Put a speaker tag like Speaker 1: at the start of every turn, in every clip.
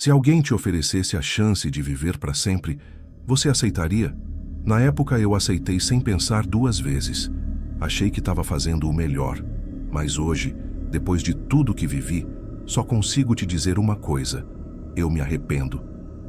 Speaker 1: Se alguém te oferecesse a chance de viver para sempre, você aceitaria? Na época eu aceitei sem pensar duas vezes. Achei que estava fazendo o melhor. Mas hoje, depois de tudo que vivi, só consigo te dizer uma coisa. Eu me arrependo.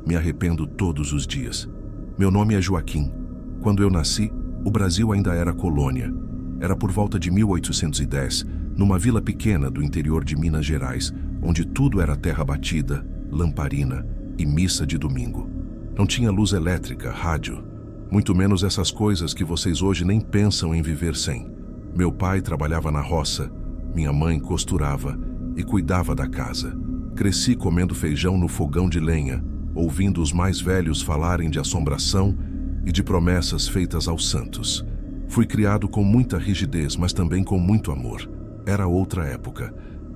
Speaker 1: Me arrependo todos os dias. Meu nome é Joaquim. Quando eu nasci, o Brasil ainda era colônia. Era por volta de 1810, numa vila pequena do interior de Minas Gerais, onde tudo era terra batida, lamparina e missa de domingo. Não tinha luz elétrica, rádio, muito menos essas coisas que vocês hoje nem pensam em viver sem. Meu pai trabalhava na roça, minha mãe costurava e cuidava da casa. Cresci comendo feijão no fogão de lenha, ouvindo os mais velhos falarem de assombração e de promessas feitas aos santos. Fui criado com muita rigidez, mas também com muito amor. Era outra época.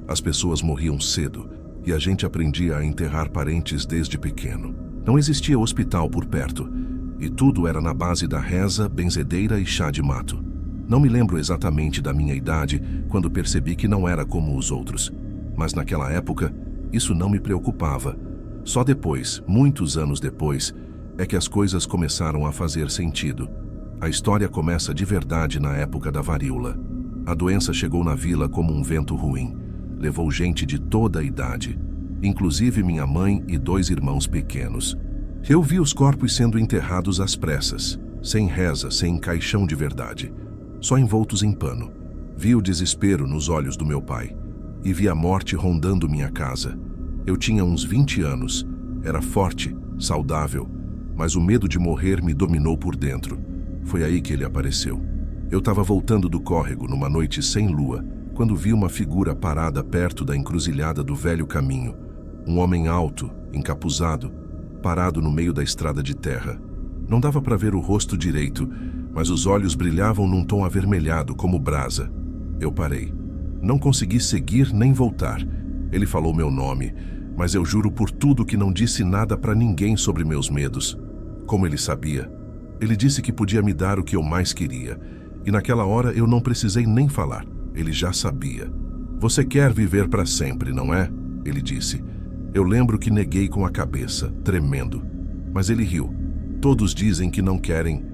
Speaker 1: As pessoas morriam cedo e a gente aprendia a enterrar parentes desde pequeno. Não existia hospital por perto e tudo era na base da reza, benzedeira e chá de mato. Não me lembro exatamente da minha idade quando percebi que não era como os outros, mas naquela época isso não me preocupava. Só depois, muitos anos depois, é que as coisas começaram a fazer sentido. A história começa de verdade na época da varíola. A doença chegou na vila como um vento ruim. Levou gente de toda a idade, inclusive minha mãe e 2 irmãos pequenos. Eu vi os corpos sendo enterrados às pressas, sem reza, sem caixão de verdade, só envoltos em pano. Vi o desespero nos olhos do meu pai e vi a morte rondando minha casa. Eu tinha uns 20 anos, era forte, saudável, mas o medo de morrer me dominou por dentro. Foi aí que ele apareceu. Eu estava voltando do córrego numa noite sem lua, quando vi uma figura parada perto da encruzilhada do velho caminho. Um homem alto, encapuzado, parado no meio da estrada de terra. Não dava para ver o rosto direito, mas os olhos brilhavam num tom avermelhado, como brasa. Eu parei. Não consegui seguir nem voltar. Ele falou meu nome, mas eu juro por tudo que não disse nada para ninguém sobre meus medos. Como ele sabia? Ele disse que podia me dar o que eu mais queria, e naquela hora eu não precisei nem falar. Ele já sabia. Você quer viver para sempre, não é? Ele disse. Eu lembro que neguei com a cabeça, tremendo. Mas ele riu. Todos dizem que não querem,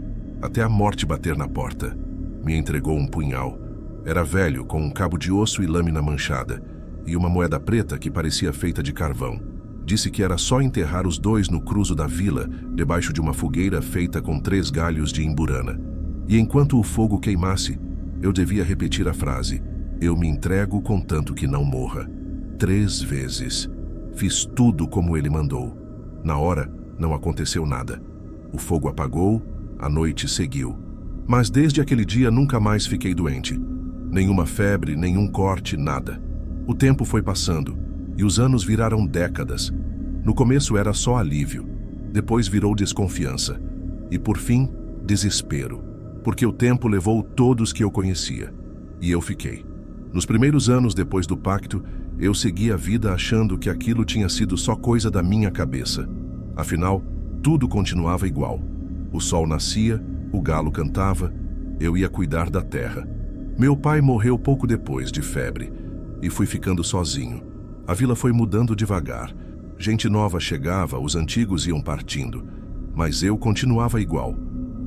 Speaker 1: até a morte bater na porta. Me entregou um punhal. Era velho, com um cabo de osso e lâmina manchada, e uma moeda preta que parecia feita de carvão. Disse que era só enterrar os 2 no cruzo da vila, debaixo de uma fogueira feita com 3 galhos de imburana. E enquanto o fogo queimasse, eu devia repetir a frase: eu me entrego contanto que não morra. 3 vezes. Fiz tudo como ele mandou. Na hora, não aconteceu nada. O fogo apagou, a noite seguiu. Mas desde aquele dia nunca mais fiquei doente. Nenhuma febre, nenhum corte, nada. O tempo foi passando, e os anos viraram décadas. No começo era só alívio, depois virou desconfiança, e por fim, desespero, porque o tempo levou todos que eu conhecia, e eu fiquei. Nos primeiros anos depois do pacto, eu segui a vida achando que aquilo tinha sido só coisa da minha cabeça. Afinal, tudo continuava igual. O sol nascia, o galo cantava, eu ia cuidar da terra. Meu pai morreu pouco depois, de febre, e fui ficando sozinho. A vila foi mudando devagar. Gente nova chegava, os antigos iam partindo. Mas eu continuava igual.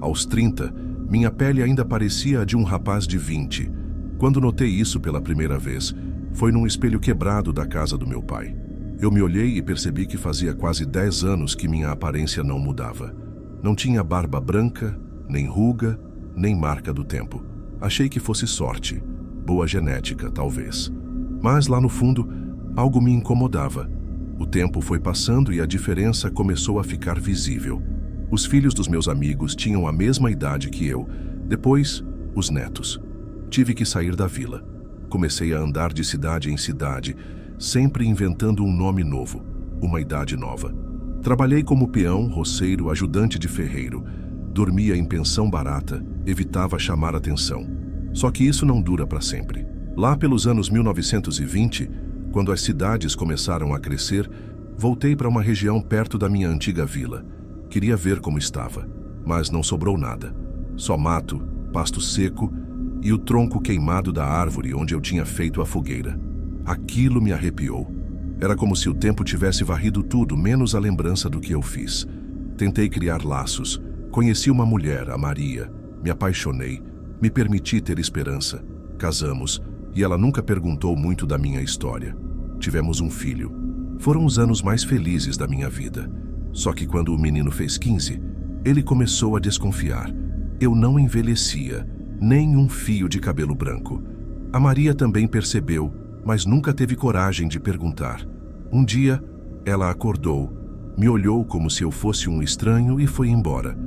Speaker 1: Aos 30, minha pele ainda parecia a de um rapaz de 20. Quando notei isso pela primeira vez, foi num espelho quebrado da casa do meu pai. Eu me olhei e percebi que fazia quase 10 anos que minha aparência não mudava. Não tinha barba branca, nem ruga, nem marca do tempo. Achei que fosse sorte, boa genética, talvez. Mas lá no fundo, algo me incomodava. O tempo foi passando e a diferença começou a ficar visível. Os filhos dos meus amigos tinham a mesma idade que eu. Depois, os netos. Tive que sair da vila. Comecei a andar de cidade em cidade, sempre inventando um nome novo, uma idade nova. Trabalhei como peão, roceiro, ajudante de ferreiro. Dormia em pensão barata, evitava chamar atenção. Só que isso não dura para sempre. Lá pelos anos 1920, quando as cidades começaram a crescer, voltei para uma região perto da minha antiga vila. Queria ver como estava, mas não sobrou nada. Só mato, pasto seco e o tronco queimado da árvore onde eu tinha feito a fogueira. Aquilo me arrepiou. Era como se o tempo tivesse varrido tudo, menos a lembrança do que eu fiz. Tentei criar laços. Conheci uma mulher, a Maria. Me apaixonei. Me permiti ter esperança. Casamos, e ela nunca perguntou muito da minha história. Tivemos um filho. Foram os anos mais felizes da minha vida. Só que quando o menino fez 15, ele começou a desconfiar. Eu não envelhecia, nem um fio de cabelo branco. A Maria também percebeu, mas nunca teve coragem de perguntar. Um dia, ela acordou, me olhou como se eu fosse um estranho e foi embora.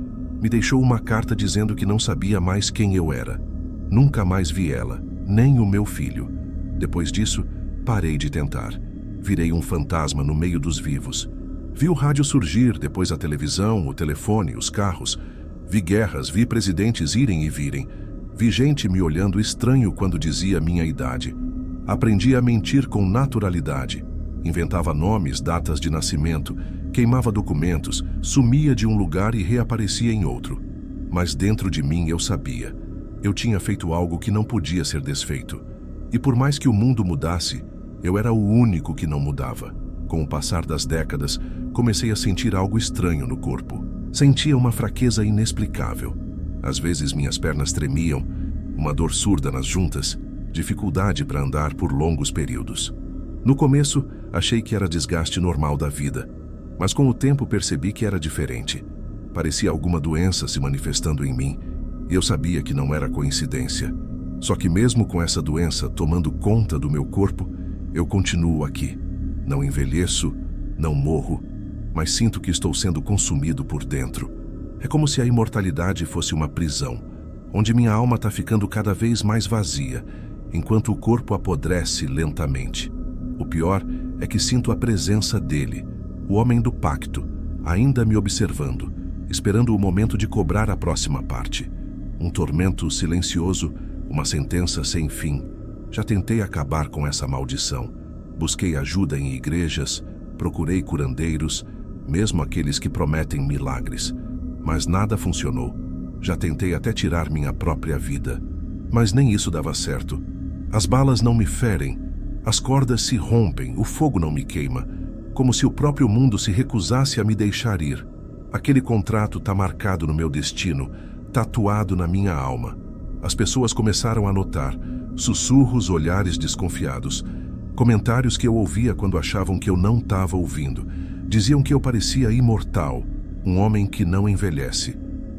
Speaker 1: Me deixou uma carta dizendo que não sabia mais quem eu era. Nunca mais vi ela, nem o meu filho. Depois disso, parei de tentar. Virei um fantasma no meio dos vivos. Vi o rádio surgir, depois a televisão, o telefone, os carros. Vi guerras, vi presidentes irem e virem. Vi gente me olhando estranho quando dizia minha idade. Aprendi a mentir com naturalidade. Inventava nomes, datas de nascimento, queimava documentos, sumia de um lugar e reaparecia em outro. Mas dentro de mim eu sabia. Eu tinha feito algo que não podia ser desfeito. E por mais que o mundo mudasse, eu era o único que não mudava. Com o passar das décadas, comecei a sentir algo estranho no corpo. Sentia uma fraqueza inexplicável. Às vezes minhas pernas tremiam, uma dor surda nas juntas, dificuldade para andar por longos períodos. No começo, achei que era desgaste normal da vida, mas com o tempo percebi que era diferente. Parecia alguma doença se manifestando em mim, e eu sabia que não era coincidência. Só que mesmo com essa doença tomando conta do meu corpo, eu continuo aqui. Não envelheço, não morro, mas sinto que estou sendo consumido por dentro. É como se a imortalidade fosse uma prisão, onde minha alma está ficando cada vez mais vazia, enquanto o corpo apodrece lentamente. O pior é que sinto a presença dele, o homem do pacto, ainda me observando, esperando o momento de cobrar a próxima parte. Um tormento silencioso, uma sentença sem fim. Já tentei acabar com essa maldição. Busquei ajuda em igrejas, procurei curandeiros, mesmo aqueles que prometem milagres. Mas nada funcionou. Já tentei até tirar minha própria vida. Mas nem isso dava certo. As balas não me ferem. As cordas se rompem, o fogo não me queima. Como se o próprio mundo se recusasse a me deixar ir. Aquele contrato está marcado no meu destino, tatuado na minha alma. As pessoas começaram a notar. Sussurros, olhares desconfiados. Comentários que eu ouvia quando achavam que eu não estava ouvindo. Diziam que eu parecia imortal, um homem que não envelhece.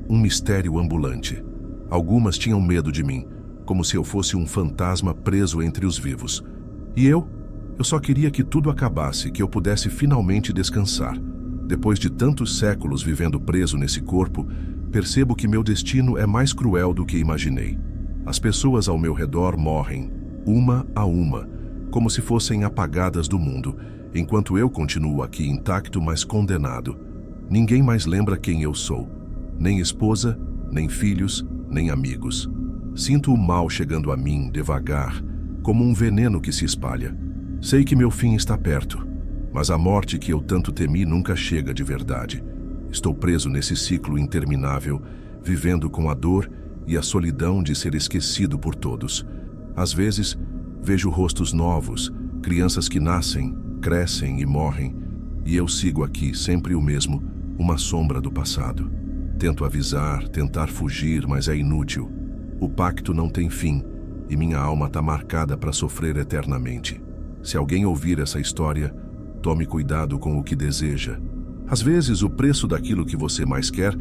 Speaker 1: Um mistério ambulante. Algumas tinham medo de mim, como se eu fosse um fantasma preso entre os vivos. E eu só queria que tudo acabasse, que eu pudesse finalmente descansar. Depois de tantos séculos vivendo preso nesse corpo, percebo que meu destino é mais cruel do que imaginei. As pessoas ao meu redor morrem, uma a uma, como se fossem apagadas do mundo, enquanto eu continuo aqui intacto, mas condenado. Ninguém mais lembra quem eu sou. Nem esposa, nem filhos, nem amigos. Sinto o mal chegando a mim, devagar, como um veneno que se espalha. Sei que meu fim está perto, mas a morte que eu tanto temi nunca chega de verdade. Estou preso nesse ciclo interminável, vivendo com a dor e a solidão de ser esquecido por todos. Às vezes, vejo rostos novos, crianças que nascem, crescem e morrem, e eu sigo aqui, sempre o mesmo, uma sombra do passado. Tento avisar, tentar fugir, mas é inútil. O pacto não tem fim, e minha alma está marcada para sofrer eternamente. Se alguém ouvir essa história, tome cuidado com o que deseja. Às vezes, o preço daquilo que você mais quer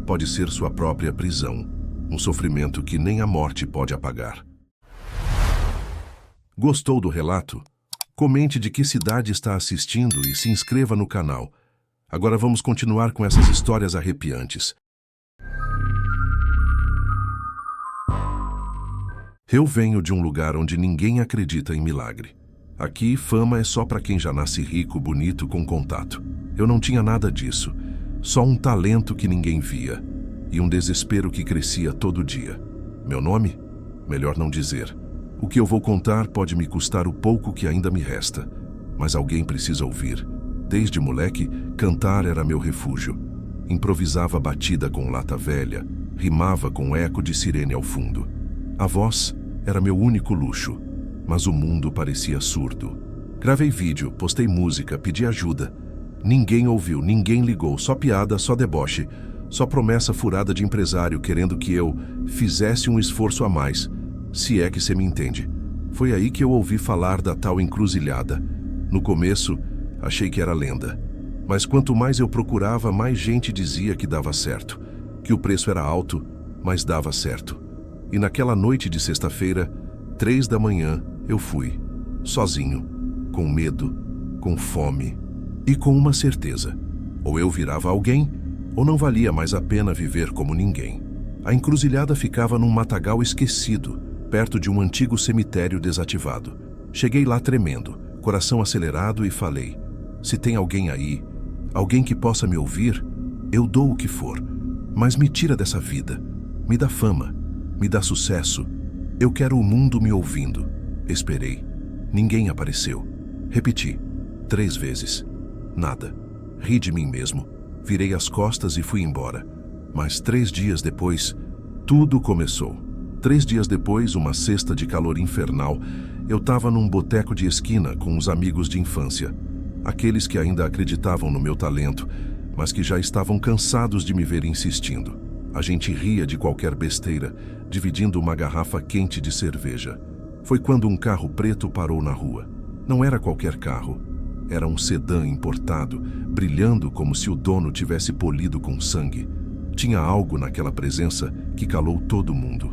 Speaker 1: pode ser sua própria prisão, um sofrimento que nem a morte pode apagar. Gostou do relato? Comente de que cidade está assistindo e se inscreva no canal. Agora vamos continuar com essas histórias arrepiantes. Eu venho de um lugar onde ninguém acredita em milagre. Aqui, fama é só para quem já nasce rico, bonito, com contato. Eu não tinha nada disso. Só um talento que ninguém via. E um desespero que crescia todo dia. Meu nome? Melhor não dizer. O que eu vou contar pode me custar o pouco que ainda me resta. Mas alguém precisa ouvir. Desde moleque, cantar era meu refúgio. Improvisava batida com lata velha. Rimava com eco de sirene ao fundo. A voz era meu único luxo. Mas o mundo parecia surdo. Gravei vídeo, postei música, pedi ajuda. Ninguém ouviu, ninguém ligou, só piada, só deboche, só promessa furada de empresário querendo que eu fizesse um esforço a mais, se é que você me entende. Foi aí que eu ouvi falar da tal encruzilhada. No começo, achei que era lenda. Mas quanto mais eu procurava, mais gente dizia que dava certo, que o preço era alto, mas dava certo. E naquela noite de sexta-feira, 3 da manhã, eu fui, sozinho, com medo, com fome e com uma certeza. Ou eu virava alguém, ou não valia mais a pena viver como ninguém. A encruzilhada ficava num matagal esquecido, perto de um antigo cemitério desativado. Cheguei lá tremendo, coração acelerado e falei: se tem alguém aí, alguém que possa me ouvir, eu dou o que for, mas me tira dessa vida, me dá fama, me dá sucesso, eu quero o mundo me ouvindo. Esperei, ninguém apareceu. Repeti, 3 vezes, nada. Ri de mim mesmo, virei as costas e fui embora. Mas 3 dias depois, tudo começou. 3 dias depois, uma sexta de calor infernal, eu estava num boteco de esquina com os amigos de infância. Aqueles que ainda acreditavam no meu talento, mas que já estavam cansados de me ver insistindo. A gente ria de qualquer besteira, dividindo uma garrafa quente de cerveja. Foi quando um carro preto parou na rua. Não era qualquer carro. Era um sedã importado, brilhando como se o dono tivesse polido com sangue. Tinha algo naquela presença que calou todo mundo.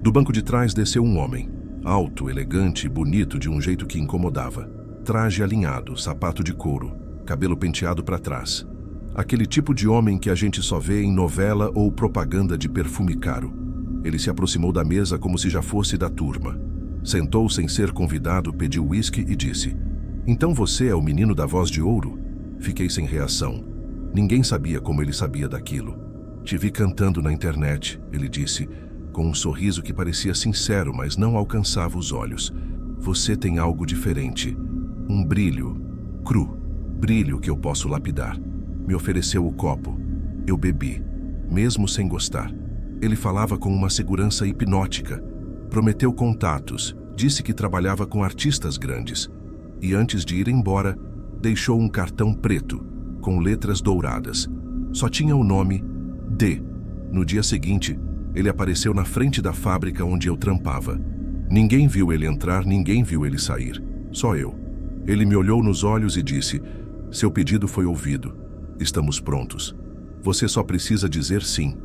Speaker 1: Do banco de trás desceu um homem, alto, elegante e bonito de um jeito que incomodava. Traje alinhado, sapato de couro, cabelo penteado para trás. Aquele tipo de homem que a gente só vê em novela ou propaganda de perfume caro. Ele se aproximou da mesa como se já fosse da turma. Sentou sem ser convidado, pediu uísque e disse: então você é o menino da voz de ouro? Fiquei sem reação. Ninguém sabia como ele sabia daquilo. Te vi cantando na internet, ele disse, com um sorriso que parecia sincero, mas não alcançava os olhos. Você tem algo diferente. Um brilho, cru, brilho que eu posso lapidar. Me ofereceu o copo. Eu bebi, mesmo sem gostar. Ele falava com uma segurança hipnótica. Prometeu contatos, disse que trabalhava com artistas grandes. E antes de ir embora, deixou um cartão preto, com letras douradas. Só tinha o nome D. No dia seguinte, ele apareceu na frente da fábrica onde eu trampava. Ninguém viu ele entrar, ninguém viu ele sair. Só eu. Ele me olhou nos olhos e disse: seu pedido foi ouvido. Estamos prontos. Você só precisa dizer sim.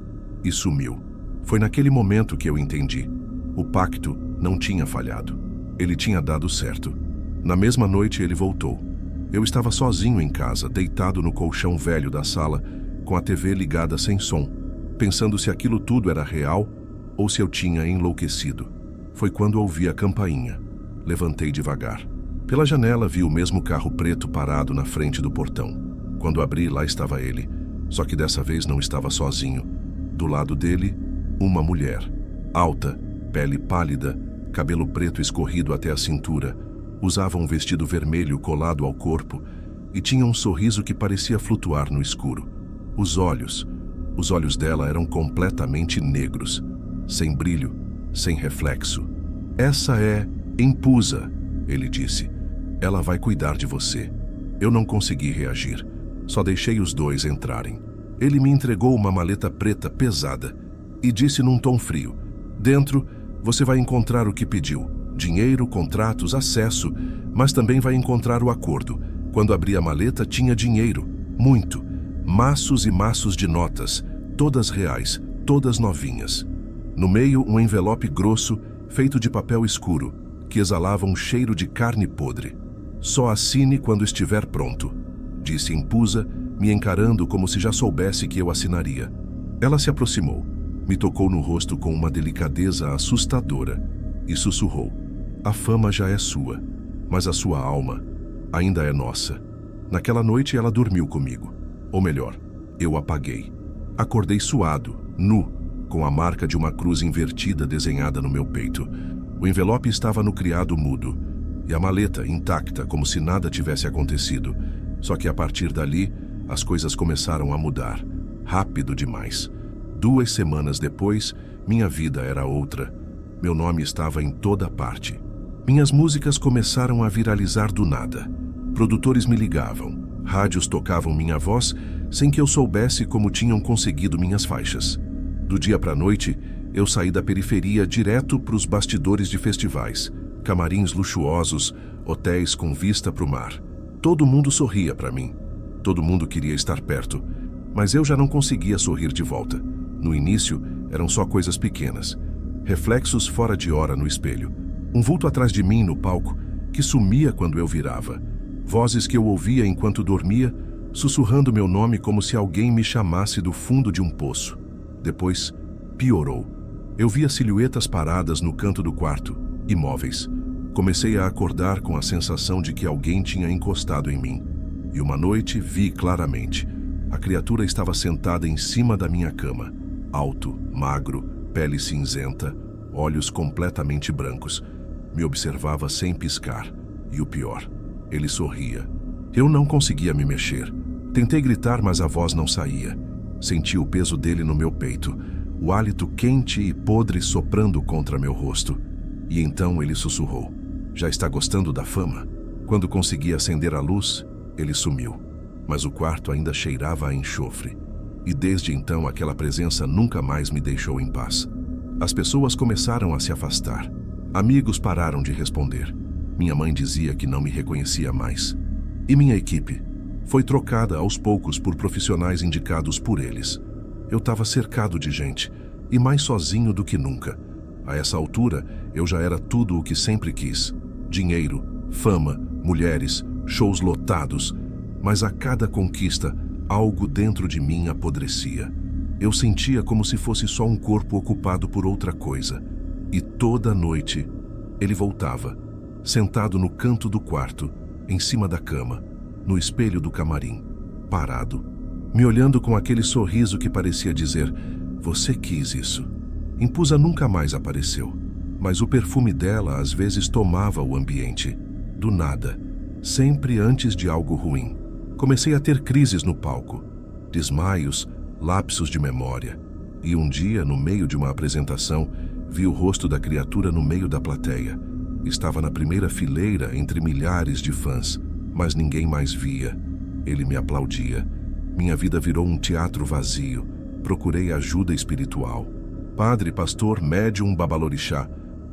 Speaker 1: E sumiu. Foi naquele momento que eu entendi. O pacto não tinha falhado. Ele tinha dado certo. Na mesma noite ele voltou. Eu estava sozinho em casa, deitado no colchão velho da sala, com a TV ligada sem som, pensando se aquilo tudo era real ou se eu tinha enlouquecido. Foi quando ouvi a campainha. Levantei devagar. Pela janela vi o mesmo carro preto parado na frente do portão. Quando abri, lá estava ele. Só que dessa vez não estava sozinho. Do lado dele, uma mulher. Alta, pele pálida, cabelo preto escorrido até a cintura. Usava um vestido vermelho colado ao corpo e tinha um sorriso que parecia flutuar no escuro. Os olhos dela eram completamente negros, sem brilho, sem reflexo. Essa é Empusa, ele disse. Ela vai cuidar de você. Eu não consegui reagir. Só deixei os dois entrarem. Ele me entregou uma maleta preta pesada e disse num tom frio: dentro, você vai encontrar o que pediu. Dinheiro, contratos, acesso, mas também vai encontrar o acordo. Quando abri a maleta, tinha dinheiro. Muito. Maços e maços de notas. Todas reais, todas novinhas. No meio, um envelope grosso, feito de papel escuro, que exalava um cheiro de carne podre. Só assine quando estiver pronto, disse Empusa, me encarando como se já soubesse que eu assinaria. Ela se aproximou, me tocou no rosto com uma delicadeza assustadora e sussurrou: a fama já é sua, mas a sua alma ainda é nossa. Naquela noite ela dormiu comigo. Ou melhor, eu apaguei. Acordei suado, nu, com a marca de uma cruz invertida desenhada no meu peito. O envelope estava no criado mudo, e a maleta intacta, como se nada tivesse acontecido. Só que a partir dali, as coisas começaram a mudar. Rápido demais. 2 semanas depois, minha vida era outra. Meu nome estava em toda parte. Minhas músicas começaram a viralizar do nada. Produtores me ligavam, rádios tocavam minha voz sem que eu soubesse como tinham conseguido minhas faixas. Do dia para a noite, eu saí da periferia direto para os bastidores de festivais, camarins luxuosos, hotéis com vista para o mar. Todo mundo sorria para mim. Todo mundo queria estar perto, mas eu já não conseguia sorrir de volta. No início, eram só coisas pequenas. Reflexos fora de hora no espelho. Um vulto atrás de mim no palco, que sumia quando eu virava. Vozes que eu ouvia enquanto dormia, sussurrando meu nome como se alguém me chamasse do fundo de um poço. Depois, piorou. Eu via silhuetas paradas no canto do quarto, imóveis. Comecei a acordar com a sensação de que alguém tinha encostado em mim. E uma noite vi claramente. A criatura estava sentada em cima da minha cama. Alto, magro, pele cinzenta, olhos completamente brancos. Me observava sem piscar. E o pior, ele sorria. Eu não conseguia me mexer. Tentei gritar, mas a voz não saía. Senti o peso dele no meu peito, o hálito quente e podre soprando contra meu rosto. E então ele sussurrou: "Já está gostando da fama?" Quando consegui acender a luz, ele sumiu. Mas o quarto ainda cheirava a enxofre. E desde então aquela presença nunca mais me deixou em paz. As pessoas começaram a se afastar. Amigos pararam de responder. Minha mãe dizia que não me reconhecia mais. E minha equipe foi trocada aos poucos por profissionais indicados por eles. Eu estava cercado de gente, e mais sozinho do que nunca. A essa altura, eu já era tudo o que sempre quis. Dinheiro, fama, mulheres, shows lotados. Mas a cada conquista, algo dentro de mim apodrecia. Eu sentia como se fosse só um corpo ocupado por outra coisa. E toda noite, ele voltava, sentado no canto do quarto, em cima da cama, no espelho do camarim, parado, me olhando com aquele sorriso que parecia dizer: "Você quis isso." Impusa nunca mais apareceu, mas o perfume dela às vezes tomava o ambiente, do nada, sempre antes de algo ruim. Comecei a ter crises no palco, desmaios, lapsos de memória. E um dia, no meio de uma apresentação, vi o rosto da criatura no meio da plateia. Estava na primeira fileira entre milhares de fãs, mas ninguém mais via. Ele me aplaudia. Minha vida virou um teatro vazio. Procurei ajuda espiritual. Padre, pastor, médium, babalorixá.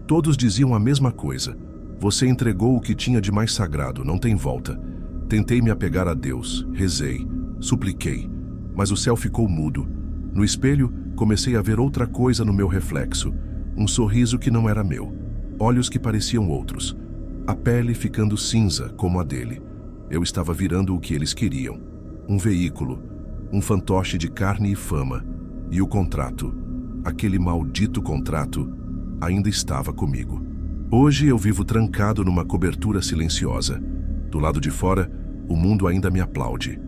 Speaker 1: Todos diziam a mesma coisa. Você entregou o que tinha de mais sagrado, não tem volta. Tentei me apegar a Deus, rezei, supliquei, mas o céu ficou mudo. No espelho, comecei a ver outra coisa no meu reflexo. Um sorriso que não era meu. Olhos que pareciam outros. A pele ficando cinza, como a dele. Eu estava virando o que eles queriam. Um veículo. Um fantoche de carne e fama. E o contrato, aquele maldito contrato, ainda estava comigo. Hoje eu vivo trancado numa cobertura silenciosa. Do lado de fora, o mundo ainda me aplaude.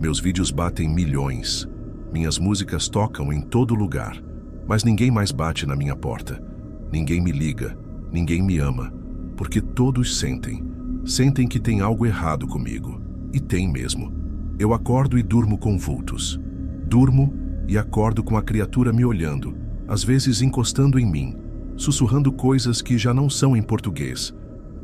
Speaker 1: Meus vídeos batem milhões. Minhas músicas tocam em todo lugar. Mas ninguém mais bate na minha porta. Ninguém me liga. Ninguém me ama. Porque todos sentem. Sentem que tem algo errado comigo. E tem mesmo. Eu acordo e durmo com vultos. Durmo e acordo com a criatura me olhando, às vezes encostando em mim, sussurrando coisas que já não são em português,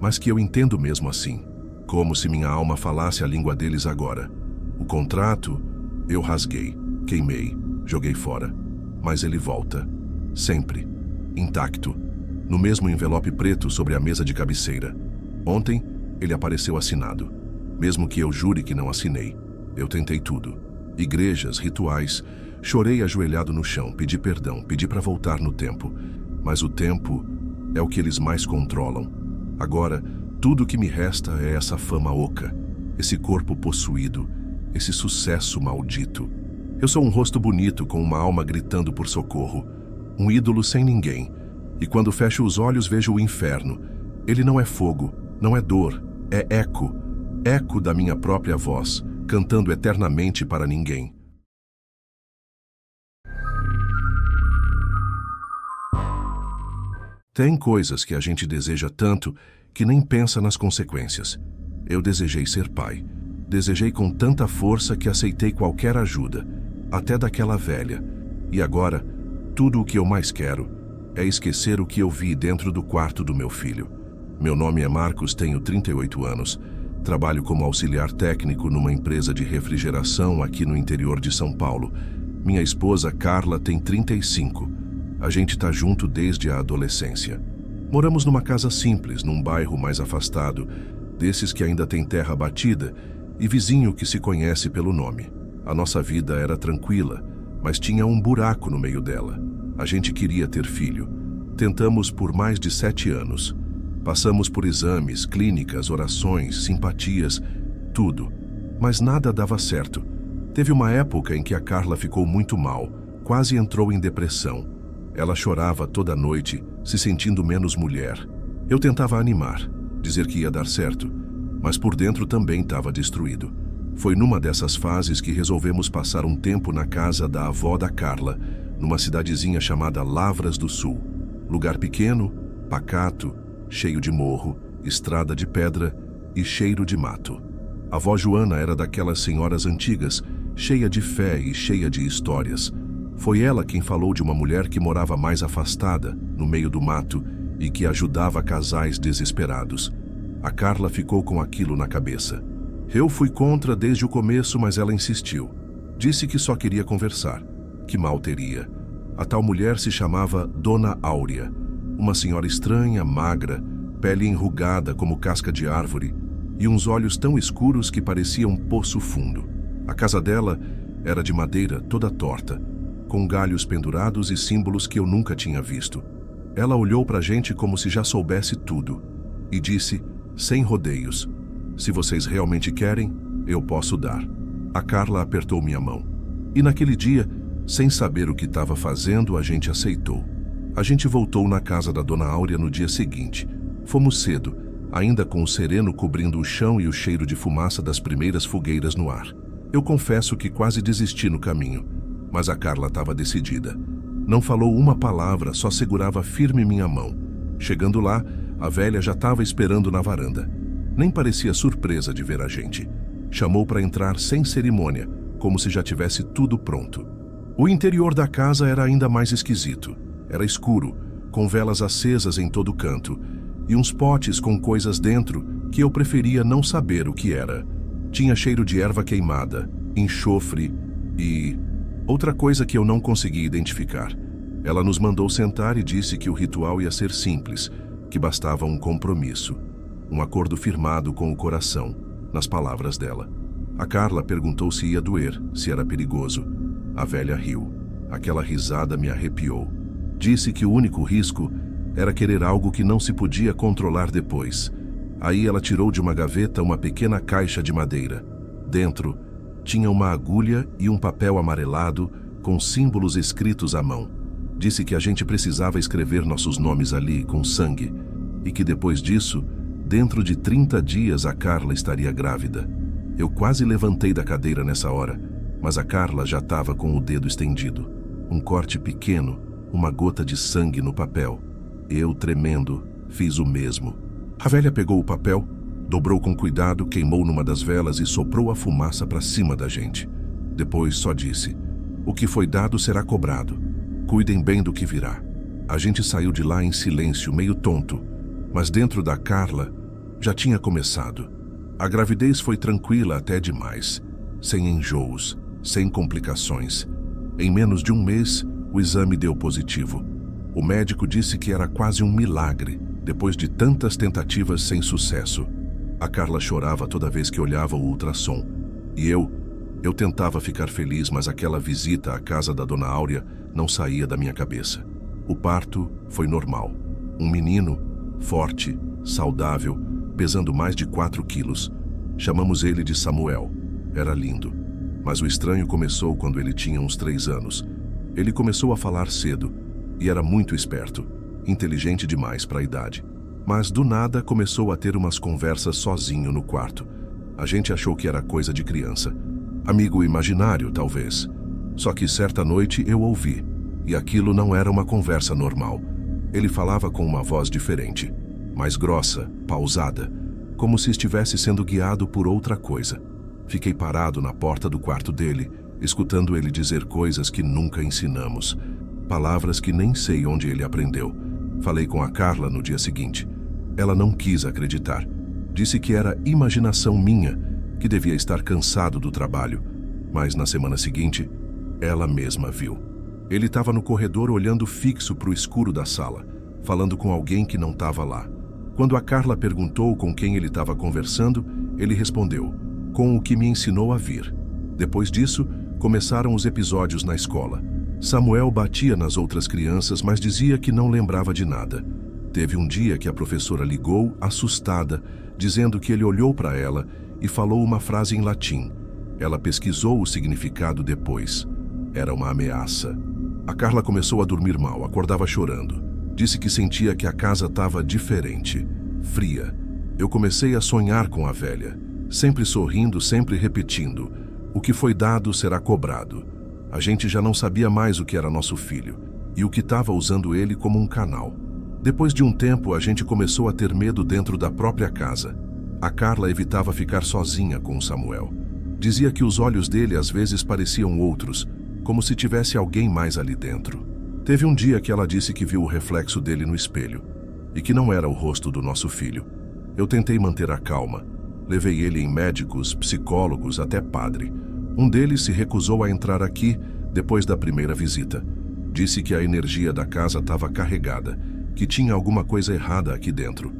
Speaker 1: mas que eu entendo mesmo assim. Como se minha alma falasse a língua deles agora. O contrato, eu rasguei, queimei, joguei fora. Mas ele volta. Sempre. Intacto. No mesmo envelope preto sobre a mesa de cabeceira. Ontem, ele apareceu assinado. Mesmo que eu jure que não assinei. Eu tentei tudo. Igrejas, rituais. Chorei ajoelhado no chão, pedi perdão, pedi para voltar no tempo. Mas o tempo é o que eles mais controlam. Agora, tudo o que me resta é essa fama oca, esse corpo possuído, esse sucesso maldito. Eu sou um rosto bonito com uma alma gritando por socorro, um ídolo sem ninguém. E quando fecho os olhos vejo o inferno. Ele não é fogo, não é dor, é eco, eco da minha própria voz, cantando eternamente para ninguém. Tem coisas que a gente deseja tanto que nem pensa nas consequências. Eu desejei ser pai. Desejei com tanta força que aceitei qualquer ajuda, até daquela velha. E agora, tudo o que eu mais quero é esquecer o que eu vi dentro do quarto do meu filho. Meu nome é Marcos, tenho 38 anos. Trabalho como auxiliar técnico numa empresa de refrigeração aqui no interior de São Paulo. Minha esposa, Carla, tem 35. A gente tá junto desde a adolescência. Moramos numa casa simples, num bairro mais afastado, desses que ainda tem terra batida e vizinho que se conhece pelo nome. A nossa vida era tranquila, mas tinha um buraco no meio dela. A gente queria ter filho. Tentamos por mais de 7 anos. Passamos por exames, clínicas, orações, simpatias, tudo. Mas nada dava certo. Teve uma época em que a Carla ficou muito mal, quase entrou em depressão. Ela chorava toda noite, se sentindo menos mulher. Eu tentava animar, dizer que ia dar certo, mas por dentro também estava destruído. Foi numa dessas fases que resolvemos passar um tempo na casa da avó da Carla, numa cidadezinha chamada Lavras do Sul. Lugar pequeno, pacato, cheio de morro, estrada de pedra e cheiro de mato. A avó Joana era daquelas senhoras antigas, cheia de fé e cheia de histórias. Foi ela quem falou de uma mulher que morava mais afastada, no meio do mato, e que ajudava casais desesperados. A Carla ficou com aquilo na cabeça. Eu fui contra desde o começo, mas ela insistiu. Disse que só queria conversar. Que mal teria. A tal mulher se chamava Dona Áurea. Uma senhora estranha, magra, pele enrugada como casca de árvore e uns olhos tão escuros que pareciam um poço fundo. A casa dela era de madeira toda torta, com galhos pendurados e símbolos que eu nunca tinha visto. Ela olhou pra gente como se já soubesse tudo e disse, sem rodeios, se vocês realmente querem, eu posso dar. A Carla apertou minha mão. E naquele dia, sem saber o que estava fazendo, a gente aceitou. A gente voltou na casa da Dona Áurea no dia seguinte. Fomos cedo, ainda com o sereno cobrindo o chão e o cheiro de fumaça das primeiras fogueiras no ar. Eu confesso que quase desisti no caminho, mas a Carla estava decidida. Não falou uma palavra, só segurava firme minha mão. Chegando lá, a velha já estava esperando na varanda. Nem parecia surpresa de ver a gente. Chamou para entrar sem cerimônia, como se já tivesse tudo pronto. O interior da casa era ainda mais esquisito. Era escuro, com velas acesas em todo canto, e uns potes com coisas dentro que eu preferia não saber o que era. Tinha cheiro de erva queimada, enxofre e outra coisa que eu não consegui identificar. Ela nos mandou sentar e disse que o ritual ia ser simples, que bastava um compromisso. Um acordo firmado com o coração, nas palavras dela. A Carla perguntou se ia doer, se era perigoso. A velha riu. Aquela risada me arrepiou. Disse que o único risco era querer algo que não se podia controlar depois. Aí ela tirou de uma gaveta uma pequena caixa de madeira. Dentro, tinha uma agulha e um papel amarelado com símbolos escritos à mão. Disse que a gente precisava escrever nossos nomes ali com sangue e que depois disso, dentro de 30 dias a Carla estaria grávida. Eu quase levantei da cadeira nessa hora, mas a Carla já estava com o dedo estendido. Um corte pequeno, uma gota de sangue no papel. Eu, tremendo, fiz o mesmo. A velha pegou o papel, dobrou com cuidado, queimou numa das velas e soprou a fumaça para cima da gente. Depois só disse, o que foi dado será cobrado. Cuidem bem do que virá. A gente saiu de lá em silêncio, meio tonto, mas dentro da Carla já tinha começado. A gravidez foi tranquila até demais, sem enjoos, sem complicações. Em menos de um mês, o exame deu positivo. O médico disse que era quase um milagre, depois de tantas tentativas sem sucesso. A Carla chorava toda vez que olhava o ultrassom. E eu tentava ficar feliz, mas aquela visita à casa da Dona Áurea não saía da minha cabeça. O parto foi normal. Um menino, forte, saudável, pesando mais de 4 quilos. Chamamos ele de Samuel. Era lindo. Mas o estranho começou quando ele tinha uns 3 anos. Ele começou a falar cedo e era muito esperto, inteligente demais para a idade. Mas do nada começou a ter umas conversas sozinho no quarto. A gente achou que era coisa de criança. Amigo imaginário, talvez. Só que certa noite eu ouvi, e aquilo não era uma conversa normal. Ele falava com uma voz diferente, mais grossa, pausada, como se estivesse sendo guiado por outra coisa. Fiquei parado na porta do quarto dele, escutando ele dizer coisas que nunca ensinamos, palavras que nem sei onde ele aprendeu. Falei com a Carla no dia seguinte. Ela não quis acreditar. Disse que era imaginação minha, que devia estar cansado do trabalho. Mas na semana seguinte, ela mesma viu. Ele estava no corredor olhando fixo para o escuro da sala, falando com alguém que não estava lá. Quando a Carla perguntou com quem ele estava conversando, ele respondeu, com o que me ensinou a vir. Depois disso, começaram os episódios na escola. Samuel batia nas outras crianças, mas dizia que não lembrava de nada. Teve um dia que a professora ligou, assustada, dizendo que ele olhou para ela e falou uma frase em latim. Ela pesquisou o significado depois. Era uma ameaça. A Carla começou a dormir mal, acordava chorando. Disse que sentia que a casa estava diferente, fria. Eu comecei a sonhar com a velha, sempre sorrindo, sempre repetindo: o que foi dado será cobrado. A gente já não sabia mais o que era nosso filho e o que estava usando ele como um canal. Depois de um tempo, a gente começou a ter medo dentro da própria casa. A Carla evitava ficar sozinha com o Samuel. Dizia que os olhos dele às vezes pareciam outros, como se tivesse alguém mais ali dentro. Teve um dia que ela disse que viu o reflexo dele no espelho e que não era o rosto do nosso filho. Eu tentei manter a calma. Levei ele em médicos, psicólogos, até padre. Um deles se recusou a entrar aqui depois da primeira visita. Disse que a energia da casa estava carregada, que tinha alguma coisa errada aqui dentro.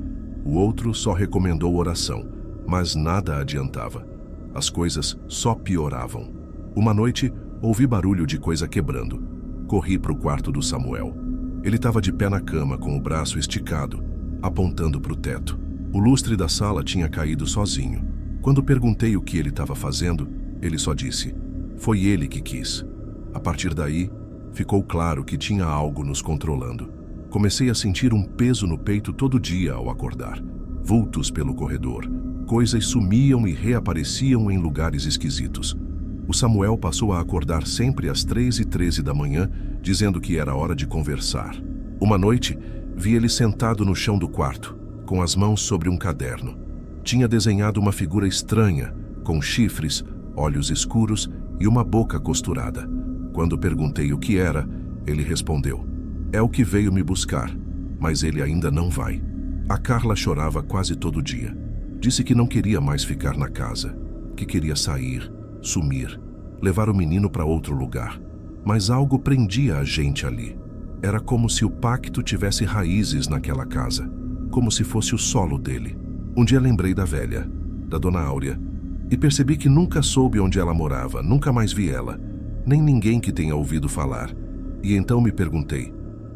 Speaker 1: O outro só recomendou oração, mas nada adiantava. As coisas só pioravam. Uma noite, ouvi barulho de coisa quebrando. Corri para o quarto do Samuel. Ele estava de pé na cama, com o braço esticado, apontando para o teto. O lustre da sala tinha caído sozinho. Quando perguntei o que ele estava fazendo, ele só disse: foi ele que quis. A partir daí, ficou claro que tinha algo nos controlando. Comecei a sentir um peso no peito todo dia ao acordar. Vultos pelo corredor. Coisas sumiam e reapareciam em lugares esquisitos. O Samuel passou a acordar sempre às 3h13 da manhã, dizendo que era hora de conversar. Uma noite, vi ele sentado no chão do quarto, com as mãos sobre um caderno. Tinha desenhado uma figura estranha, com chifres, olhos escuros e uma boca costurada. Quando perguntei o que era, ele respondeu: é o que veio me buscar, mas ele ainda não vai. A Carla chorava quase todo dia. Disse que não queria mais ficar na casa, que queria sair, sumir, levar o menino para outro lugar. Mas algo prendia a gente ali. Era como se o pacto tivesse raízes naquela casa, como se fosse o solo dele. Um dia lembrei da velha, da Dona Áurea, e percebi que nunca soube onde ela morava, nunca mais vi ela, nem ninguém que tenha ouvido falar. E então me perguntei,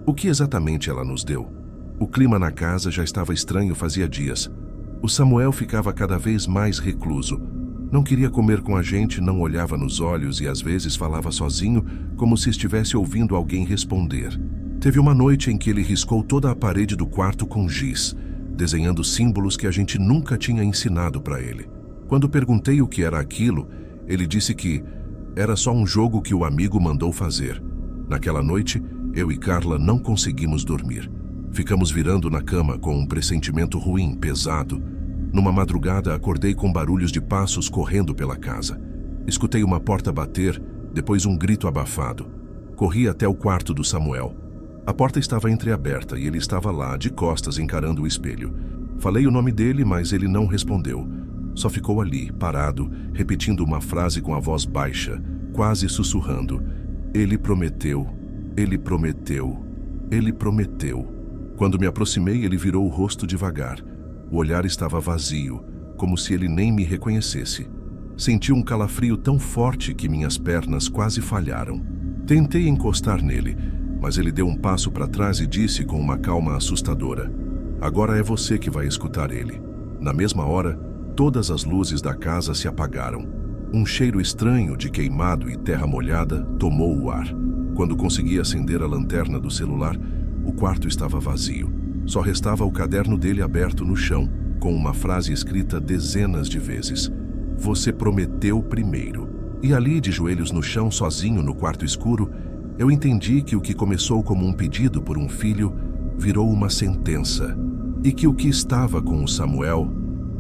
Speaker 1: o que exatamente ela nos deu? O clima na casa já estava estranho fazia dias. O Samuel ficava cada vez mais recluso. Não queria comer com a gente, não olhava nos olhos e às vezes falava sozinho, como se estivesse ouvindo alguém responder. Teve uma noite em que ele riscou toda a parede do quarto com giz, desenhando símbolos que a gente nunca tinha ensinado para ele. Quando perguntei o que era aquilo, ele disse que era só um jogo que o amigo mandou fazer. Naquela noite, eu e Carla não conseguimos dormir. Ficamos virando na cama com um pressentimento ruim, pesado. Numa madrugada, acordei com barulhos de passos correndo pela casa. Escutei uma porta bater, depois um grito abafado. Corri até o quarto do Samuel. A porta estava entreaberta e ele estava lá, de costas, encarando o espelho. Falei o nome dele, mas ele não respondeu. Só ficou ali, parado, repetindo uma frase com a voz baixa, quase sussurrando. Ele prometeu, ele prometeu, ele prometeu. Quando me aproximei, ele virou o rosto devagar. O olhar estava vazio, como se ele nem me reconhecesse. Senti um calafrio tão forte que minhas pernas quase falharam. Tentei encostar nele, mas ele deu um passo para trás e disse com uma calma assustadora: agora é você que vai escutar ele. Na mesma hora, todas as luzes da casa se apagaram. Um cheiro estranho de queimado e terra molhada tomou o ar. Quando consegui acender a lanterna do celular, o quarto estava vazio. Só restava o caderno dele aberto no chão, com uma frase escrita dezenas de vezes. Você prometeu primeiro. E ali, de joelhos no chão, sozinho no quarto escuro, eu entendi que o que começou como um pedido por um filho virou uma sentença. E que o que estava com o Samuel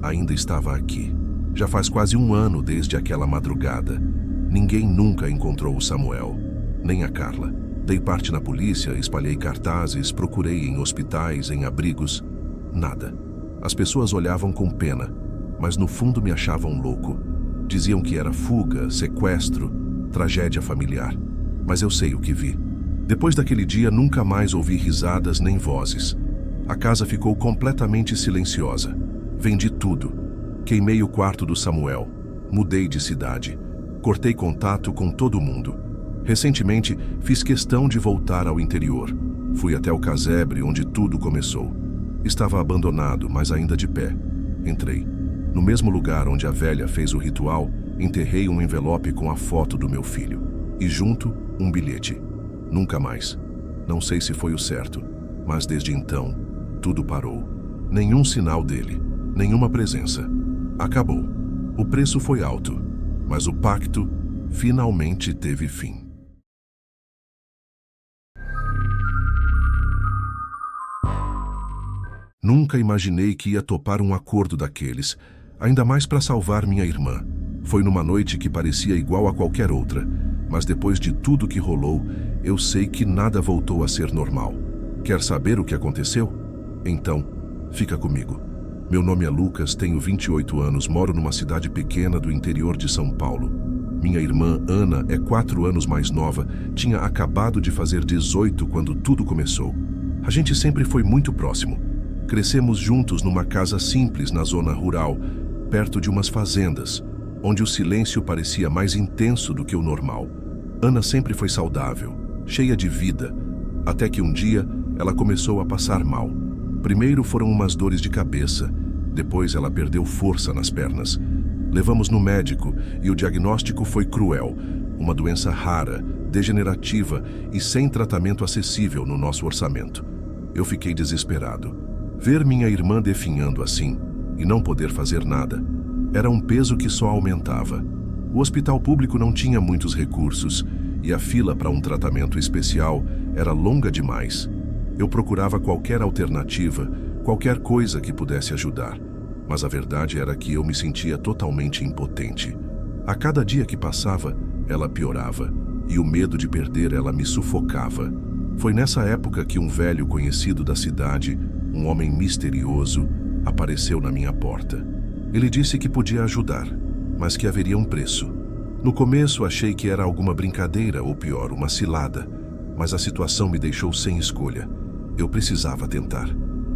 Speaker 1: ainda estava aqui. Já faz quase um ano desde aquela madrugada. Ninguém nunca encontrou o Samuel, nem a Carla. Dei parte na polícia, espalhei cartazes, procurei em hospitais, em abrigos. Nada. As pessoas olhavam com pena, mas no fundo me achavam louco. Diziam que era fuga, sequestro, tragédia familiar. Mas eu sei o que vi. Depois daquele dia, nunca mais ouvi risadas nem vozes. A casa ficou completamente silenciosa. Vendi tudo. Queimei o quarto do Samuel. Mudei de cidade. Cortei contato com todo mundo. Recentemente, fiz questão de voltar ao interior. Fui até o casebre onde tudo começou. Estava abandonado, mas ainda de pé. Entrei. No mesmo lugar onde a velha fez o ritual, enterrei um envelope com a foto do meu filho. E junto, um bilhete. Nunca mais. Não sei se foi o certo, mas desde então, tudo parou. Nenhum sinal dele, nenhuma presença. Acabou. O preço foi alto, mas o pacto finalmente teve fim. Nunca imaginei que ia topar um acordo daqueles, ainda mais para salvar minha irmã. Foi numa noite que parecia igual a qualquer outra, mas depois de tudo que rolou, eu sei que nada voltou a ser normal. Quer saber o que aconteceu? Então, fica comigo. Meu nome é Lucas, tenho 28 anos, moro numa cidade pequena do interior de São Paulo. Minha irmã, Ana, é 4 anos mais nova, tinha acabado de fazer 18 quando tudo começou. A gente sempre foi muito próximo. Crescemos juntos numa casa simples na zona rural, perto de umas fazendas, onde o silêncio parecia mais intenso do que o normal. Ana sempre foi saudável, cheia de vida, até que um dia ela começou a passar mal. Primeiro foram umas dores de cabeça, depois ela perdeu força nas pernas. Levamos no médico e o diagnóstico foi cruel, uma doença rara, degenerativa e sem tratamento acessível no nosso orçamento. Eu fiquei desesperado. Ver minha irmã definhando assim e não poder fazer nada era um peso que só aumentava. O hospital público não tinha muitos recursos e a fila para um tratamento especial era longa demais. Eu procurava qualquer alternativa, qualquer coisa que pudesse ajudar, mas a verdade era que eu me sentia totalmente impotente. A cada dia que passava, ela piorava e o medo de perder ela me sufocava. Foi nessa época que um velho conhecido da cidade, um homem misterioso, apareceu na minha porta. Ele disse que podia ajudar, mas que haveria um preço. No começo achei que era alguma brincadeira ou pior, uma cilada, mas a situação me deixou sem escolha. Eu precisava tentar.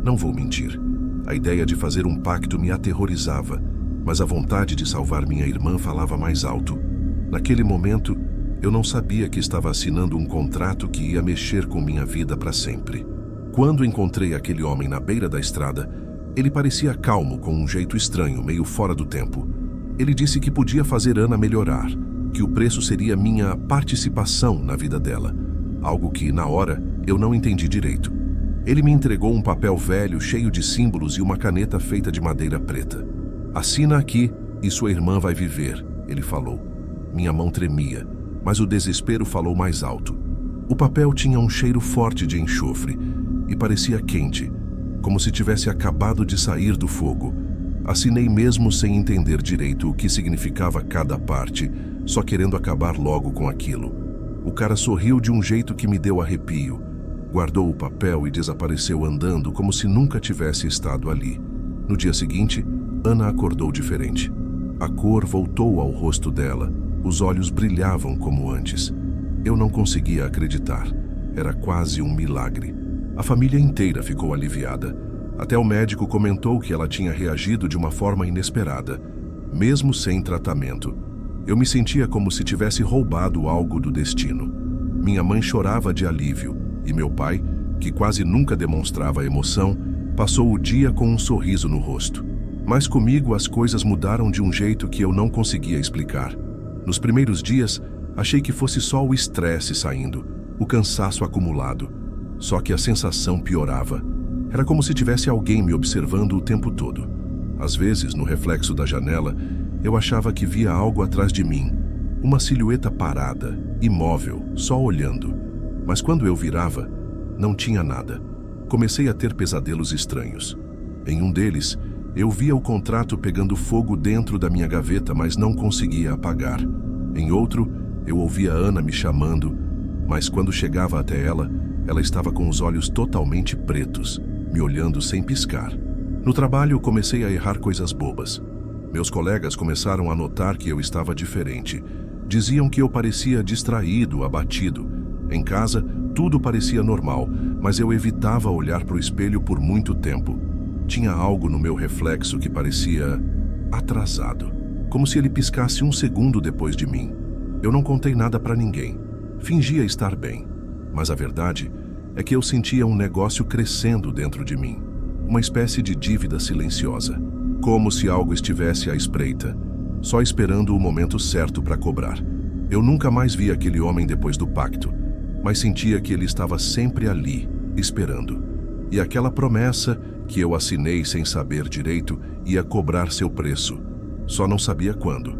Speaker 1: Não vou mentir. A ideia de fazer um pacto me aterrorizava, mas a vontade de salvar minha irmã falava mais alto. Naquele momento, eu não sabia que estava assinando um contrato que ia mexer com minha vida para sempre. Quando encontrei aquele homem na beira da estrada, ele parecia calmo, com um jeito estranho, meio fora do tempo. Ele disse que podia fazer Ana melhorar, que o preço seria minha participação na vida dela, algo que, na hora, eu não entendi direito. Ele me entregou um papel velho, cheio de símbolos e uma caneta feita de madeira preta. "Assina aqui e sua irmã vai viver", ele falou. Minha mão tremia, mas o desespero falou mais alto. O papel tinha um cheiro forte de enxofre e parecia quente, como se tivesse acabado de sair do fogo. Assinei mesmo sem entender direito o que significava cada parte, só querendo acabar logo com aquilo. O cara sorriu de um jeito que me deu arrepio. Guardou o papel e desapareceu andando como se nunca tivesse estado ali. No dia seguinte, Ana acordou diferente. A cor voltou ao rosto dela, os olhos brilhavam como antes. Eu não conseguia acreditar. Era quase um milagre. A família inteira ficou aliviada. Até o médico comentou que ela tinha reagido de uma forma inesperada, mesmo sem tratamento. Eu me sentia como se tivesse roubado algo do destino. Minha mãe chorava de alívio, e meu pai, que quase nunca demonstrava emoção, passou o dia com um sorriso no rosto. Mas comigo as coisas mudaram de um jeito que eu não conseguia explicar. Nos primeiros dias, achei que fosse só o estresse saindo, o cansaço acumulado. Só que a sensação piorava. Era como se tivesse alguém me observando o tempo todo. Às vezes, no reflexo da janela, eu achava que via algo atrás de mim. Uma silhueta parada, imóvel, só olhando. Mas quando eu virava, não tinha nada. Comecei a ter pesadelos estranhos. Em um deles, eu via o contrato pegando fogo dentro da minha gaveta, mas não conseguia apagar. Em outro, eu ouvia Ana me chamando, mas quando chegava até ela, ela estava com os olhos totalmente pretos, me olhando sem piscar. No trabalho, comecei a errar coisas bobas. Meus colegas começaram a notar que eu estava diferente. Diziam que eu parecia distraído, abatido. Em casa, tudo parecia normal, mas eu evitava olhar para o espelho por muito tempo. Tinha algo no meu reflexo que parecia atrasado, como se ele piscasse um segundo depois de mim. Eu não contei nada para ninguém. Fingia estar bem, mas a verdade é que eu sentia um negócio crescendo dentro de mim. Uma espécie de dívida silenciosa, como se algo estivesse à espreita, só esperando o momento certo para cobrar. Eu nunca mais vi aquele homem depois do pacto, mas sentia que ele estava sempre ali, esperando. E aquela promessa que eu assinei sem saber direito ia cobrar seu preço. Só não sabia quando.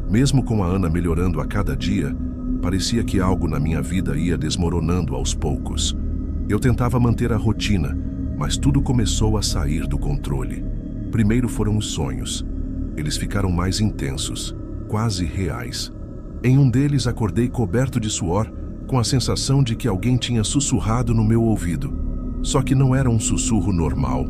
Speaker 1: Mesmo com a Ana melhorando a cada dia, parecia que algo na minha vida ia desmoronando aos poucos. Eu tentava manter a rotina, mas tudo começou a sair do controle. Primeiro foram os sonhos. Eles ficaram mais intensos, quase reais. Em um deles acordei coberto de suor, com a sensação de que alguém tinha sussurrado no meu ouvido. Só que não era um sussurro normal.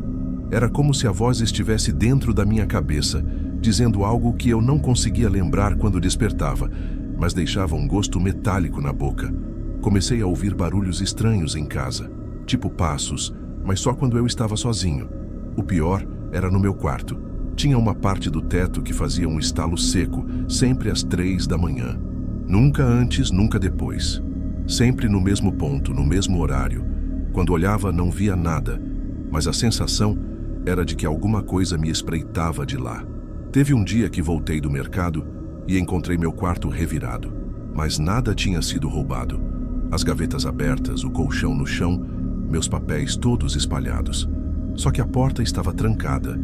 Speaker 1: Era como se a voz estivesse dentro da minha cabeça, dizendo algo que eu não conseguia lembrar quando despertava, mas deixava um gosto metálico na boca. Comecei a ouvir barulhos estranhos em casa, tipo passos, mas só quando eu estava sozinho. O pior era no meu quarto. Tinha uma parte do teto que fazia um estalo seco, sempre às 3 da manhã. Nunca antes, nunca depois. Sempre no mesmo ponto, no mesmo horário. Quando olhava, não via nada, mas a sensação era de que alguma coisa me espreitava de lá. Teve um dia que voltei do mercado e encontrei meu quarto revirado, mas nada tinha sido roubado. As gavetas abertas, o colchão no chão, meus papéis todos espalhados. Só que a porta estava trancada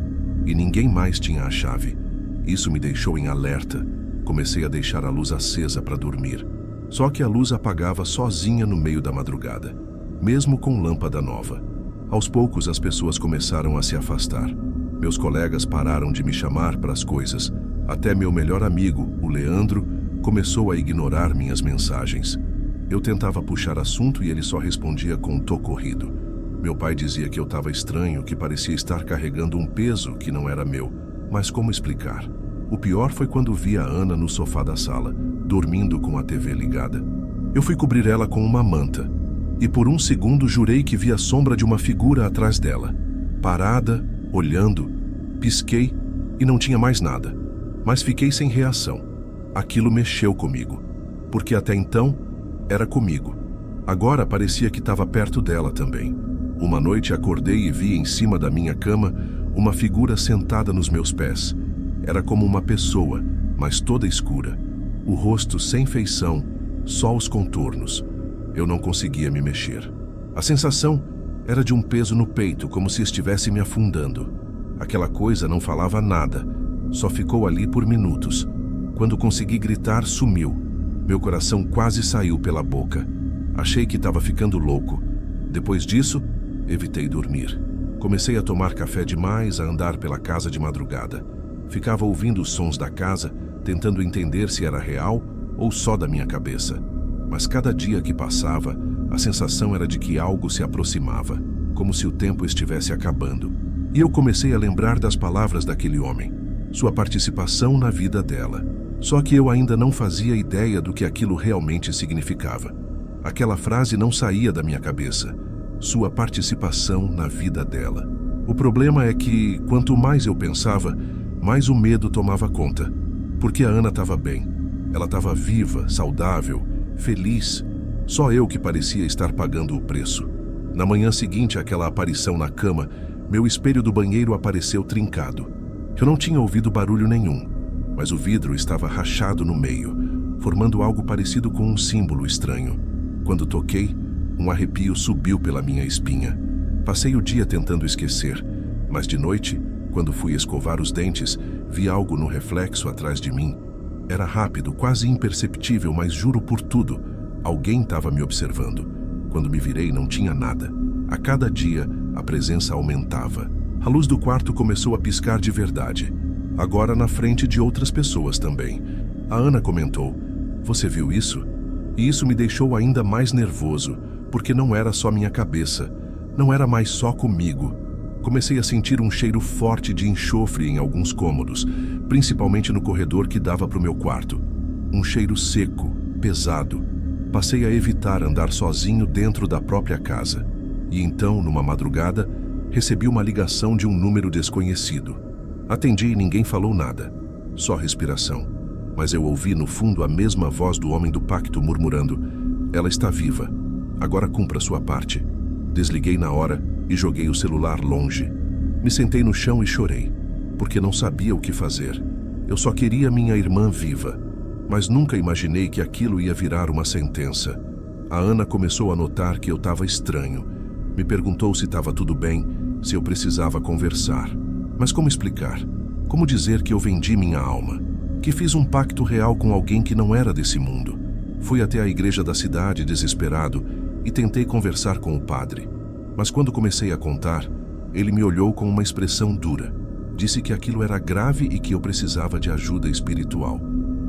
Speaker 1: e ninguém mais tinha a chave. Isso me deixou em alerta. Comecei a deixar a luz acesa para dormir. Só que a luz apagava sozinha no meio da madrugada, mesmo com lâmpada nova. Aos poucos as pessoas começaram a se afastar. Meus colegas pararam de me chamar para as coisas. Até meu melhor amigo, o Leandro, começou a ignorar minhas mensagens. Eu tentava puxar assunto e ele só respondia com um tô corrido. Meu pai dizia que eu estava estranho, que parecia estar carregando um peso que não era meu. Mas como explicar? O pior foi quando vi a Ana no sofá da sala, dormindo com a TV ligada. Eu fui cobrir ela com uma manta, e por um segundo jurei que vi a sombra de uma figura atrás dela. Parada, olhando, pisquei e não tinha mais nada. Mas fiquei sem reação. Aquilo mexeu comigo, porque até então era comigo. Agora parecia que estava perto dela também. Uma noite acordei e vi em cima da minha cama uma figura sentada nos meus pés. Era como uma pessoa, mas toda escura. O rosto sem feição, só os contornos. Eu não conseguia me mexer. A sensação era de um peso no peito, como se estivesse me afundando. Aquela coisa não falava nada, só ficou ali por minutos. Quando consegui gritar, sumiu. Meu coração quase saiu pela boca. Achei que estava ficando louco. Depois disso, evitei dormir. Comecei a tomar café demais, a andar pela casa de madrugada. Ficava ouvindo os sons da casa, tentando entender se era real ou só da minha cabeça. Mas cada dia que passava, a sensação era de que algo se aproximava, como se o tempo estivesse acabando. E eu comecei a lembrar das palavras daquele homem, sua participação na vida dela. Só que eu ainda não fazia ideia do que aquilo realmente significava. Aquela frase não saía da minha cabeça. Sua participação na vida dela. O problema é que, quanto mais eu pensava, mais o medo tomava conta. Porque a Ana estava bem. Ela estava viva, saudável, feliz. Só eu que parecia estar pagando o preço. Na manhã seguinte àquela aparição na cama, meu espelho do banheiro apareceu trincado. Eu não tinha ouvido barulho nenhum, mas o vidro estava rachado no meio, formando algo parecido com um símbolo estranho. Quando toquei, um arrepio subiu pela minha espinha. Passei o dia tentando esquecer, mas de noite, quando fui escovar os dentes, vi algo no reflexo atrás de mim. Era rápido, quase imperceptível, mas juro por tudo, alguém estava me observando. Quando me virei, não tinha nada. A cada dia, a presença aumentava. A luz do quarto começou a piscar de verdade. Agora na frente de outras pessoas também. A Ana comentou: "Você viu isso?" E isso me deixou ainda mais nervoso, porque não era só minha cabeça. Não era mais só comigo. Comecei a sentir um cheiro forte de enxofre em alguns cômodos, principalmente no corredor que dava para o meu quarto. Um cheiro seco, pesado. Passei a evitar andar sozinho dentro da própria casa. E então, numa madrugada, recebi uma ligação de um número desconhecido. Atendi e ninguém falou nada, só respiração. Mas eu ouvi no fundo a mesma voz do homem do pacto murmurando: "Ela está viva. Agora cumpra sua parte." Desliguei na hora e joguei o celular longe. Me sentei no chão e chorei, porque não sabia o que fazer. Eu só queria minha irmã viva, mas nunca imaginei que aquilo ia virar uma sentença. A Ana começou a notar que eu estava estranho. Me perguntou se estava tudo bem, se eu precisava conversar. Mas como explicar? Como dizer que eu vendi minha alma? Que fiz um pacto real com alguém que não era desse mundo? Fui até a igreja da cidade desesperado e tentei conversar com o padre. Mas quando comecei a contar, ele me olhou com uma expressão dura. Disse que aquilo era grave e que eu precisava de ajuda espiritual.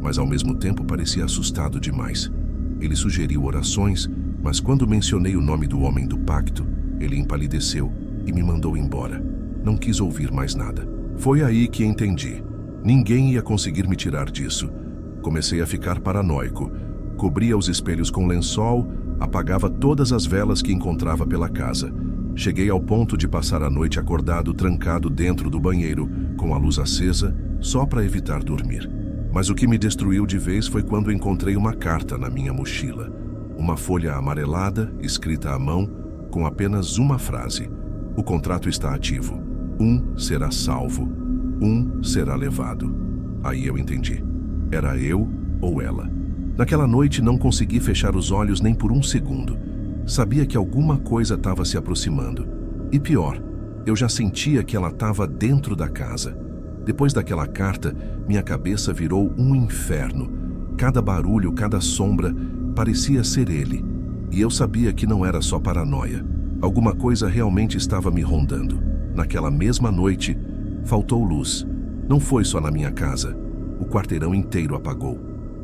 Speaker 1: Mas ao mesmo tempo parecia assustado demais. Ele sugeriu orações, mas quando mencionei o nome do homem do pacto, ele empalideceu e me mandou embora. Não quis ouvir mais nada. Foi aí que entendi. Ninguém ia conseguir me tirar disso. Comecei a ficar paranoico. Cobria os espelhos com lençol, apagava todas as velas que encontrava pela casa. Cheguei ao ponto de passar a noite acordado, trancado dentro do banheiro, com a luz acesa, só para evitar dormir. Mas o que me destruiu de vez foi quando encontrei uma carta na minha mochila. Uma folha amarelada, escrita à mão, com apenas uma frase: "O contrato está ativo. Um será salvo. Um será levado." Aí eu entendi. Era eu ou ela. Naquela noite não consegui fechar os olhos nem por um segundo. Sabia que alguma coisa estava se aproximando. E pior, eu já sentia que ela estava dentro da casa. Depois daquela carta, minha cabeça virou um inferno. Cada barulho, cada sombra, parecia ser ele. E eu sabia que não era só paranoia. Alguma coisa realmente estava me rondando. Naquela mesma noite, faltou luz. Não foi só na minha casa. O quarteirão inteiro apagou.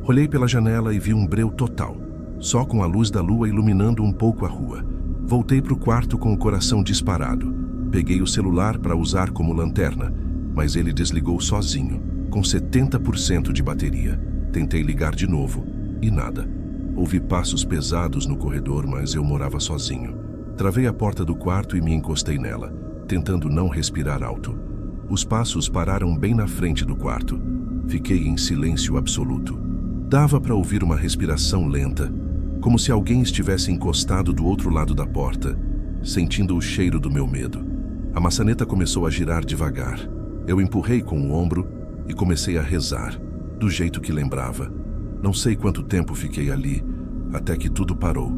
Speaker 1: Olhei pela janela e vi um breu total, só com a luz da lua iluminando um pouco a rua. Voltei para o quarto com o coração disparado. Peguei o celular para usar como lanterna, mas ele desligou sozinho, com 70% de bateria. Tentei ligar de novo, e nada. Ouvi passos pesados no corredor, mas eu morava sozinho. Travei a porta do quarto e me encostei nela, tentando não respirar alto. Os passos pararam bem na frente do quarto. Fiquei em silêncio absoluto. Dava para ouvir uma respiração lenta, como se alguém estivesse encostado do outro lado da porta, sentindo o cheiro do meu medo. A maçaneta começou a girar devagar. Eu empurrei com o ombro e comecei a rezar, do jeito que lembrava. Não sei quanto tempo fiquei ali, até que tudo parou.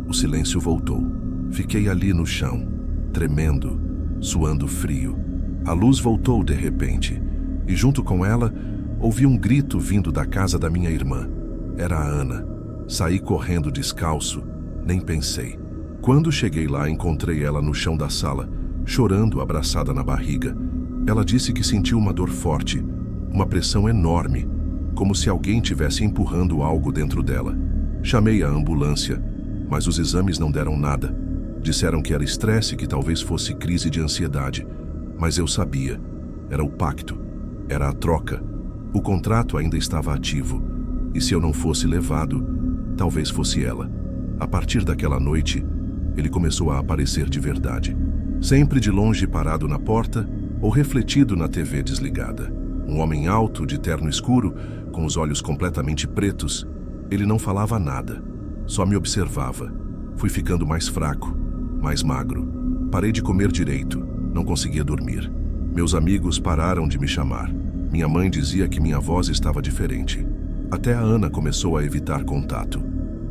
Speaker 1: O silêncio voltou. Fiquei ali no chão, tremendo, suando frio. A luz voltou de repente, e junto com ela, ouvi um grito vindo da casa da minha irmã. Era a Ana. Saí correndo descalço, nem pensei. Quando cheguei lá, encontrei ela no chão da sala, chorando, abraçada na barriga. Ela disse que sentiu uma dor forte, uma pressão enorme, como se alguém tivesse empurrando algo dentro dela. Chamei a ambulância, mas os exames não deram nada. Disseram que era estresse, que talvez fosse crise de ansiedade. Mas eu sabia. Era o pacto. Era a troca. O contrato ainda estava ativo, e se eu não fosse levado, talvez fosse ela. A partir daquela noite, ele começou a aparecer de verdade. Sempre de longe parado na porta ou refletido na TV desligada. Um homem alto, de terno escuro, com os olhos completamente pretos. Ele não falava nada, só me observava. Fui ficando mais fraco, mais magro. Parei de comer direito, não conseguia dormir. Meus amigos pararam de me chamar. Minha mãe dizia que minha voz estava diferente. Até a Ana começou a evitar contato.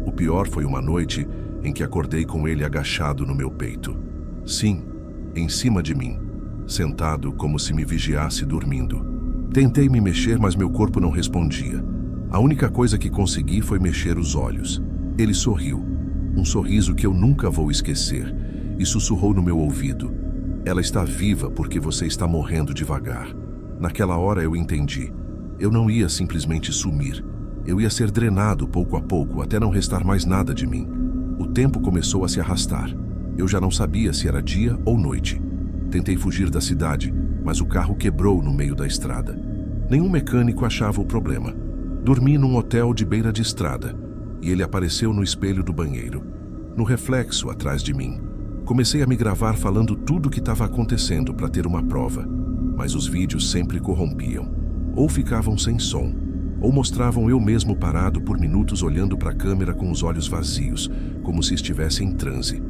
Speaker 1: O pior foi uma noite em que acordei com ele agachado no meu peito. Sim, em cima de mim, sentado como se me vigiasse dormindo. Tentei me mexer, mas meu corpo não respondia. A única coisa que consegui foi mexer os olhos. Ele sorriu, um sorriso que eu nunca vou esquecer, e sussurrou no meu ouvido: "Ela está viva porque você está morrendo devagar." Naquela hora eu entendi. Eu não ia simplesmente sumir. Eu ia ser drenado pouco a pouco, até não restar mais nada de mim. O tempo começou a se arrastar. Eu já não sabia se era dia ou noite. Tentei fugir da cidade, mas o carro quebrou no meio da estrada. Nenhum mecânico achava o problema. Dormi num hotel de beira de estrada e ele apareceu no espelho do banheiro, no reflexo atrás de mim. Comecei a me gravar falando tudo o que estava acontecendo para ter uma prova, mas os vídeos sempre corrompiam. Ou ficavam sem som, ou mostravam eu mesmo parado por minutos olhando para a câmera com os olhos vazios, como se estivesse em transe.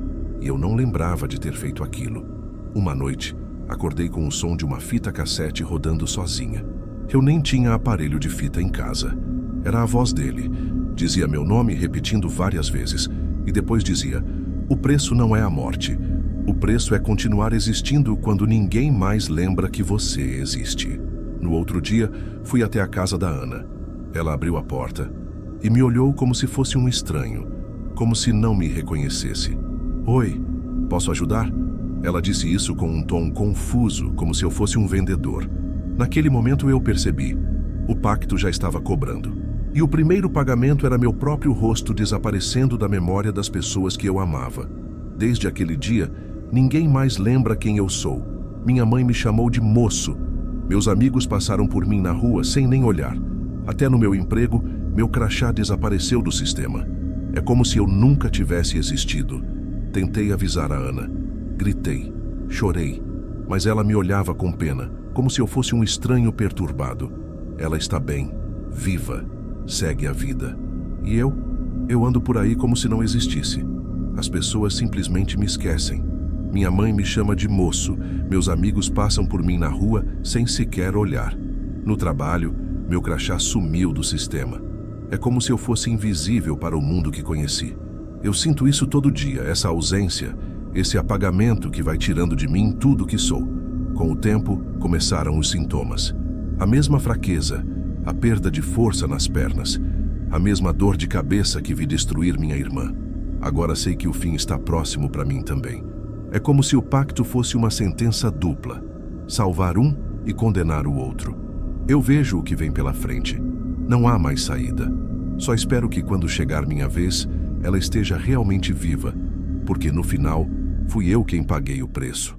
Speaker 1: E eu não lembrava de ter feito aquilo. Uma noite, acordei com o som de uma fita cassete rodando sozinha. Eu nem tinha aparelho de fita em casa. Era a voz dele. Dizia meu nome repetindo várias vezes, e depois dizia: "O preço não é a morte. O preço é continuar existindo quando ninguém mais lembra que você existe." No outro dia, fui até a casa da Ana. Ela abriu a porta e me olhou como se fosse um estranho, como se não me reconhecesse. "Oi, posso ajudar?" Ela disse isso com um tom confuso, como se eu fosse um vendedor. Naquele momento eu percebi. O pacto já estava cobrando. E o primeiro pagamento era meu próprio rosto desaparecendo da memória das pessoas que eu amava. Desde aquele dia, ninguém mais lembra quem eu sou. Minha mãe me chamou de moço. Meus amigos passaram por mim na rua sem nem olhar. Até no meu emprego, meu crachá desapareceu do sistema. É como se eu nunca tivesse existido. Tentei avisar a Ana. Gritei, chorei, mas ela me olhava com pena, como se eu fosse um estranho perturbado. Ela está bem, viva, segue a vida. E eu ando por aí como se não existisse. As pessoas simplesmente me esquecem. Minha mãe me chama de moço, meus amigos passam por mim na rua sem sequer olhar. No trabalho, meu crachá sumiu do sistema. É como se eu fosse invisível para o mundo que conheci. Eu sinto isso todo dia, essa ausência, esse apagamento que vai tirando de mim tudo o que sou. Com o tempo, começaram os sintomas. A mesma fraqueza, a perda de força nas pernas, a mesma dor de cabeça que vi destruir minha irmã. Agora sei que o fim está próximo para mim também. É como se o pacto fosse uma sentença dupla, salvar um e condenar o outro. Eu vejo o que vem pela frente. Não há mais saída. Só espero que quando chegar minha vez, ela esteja realmente viva, porque no final, fui eu quem paguei o preço.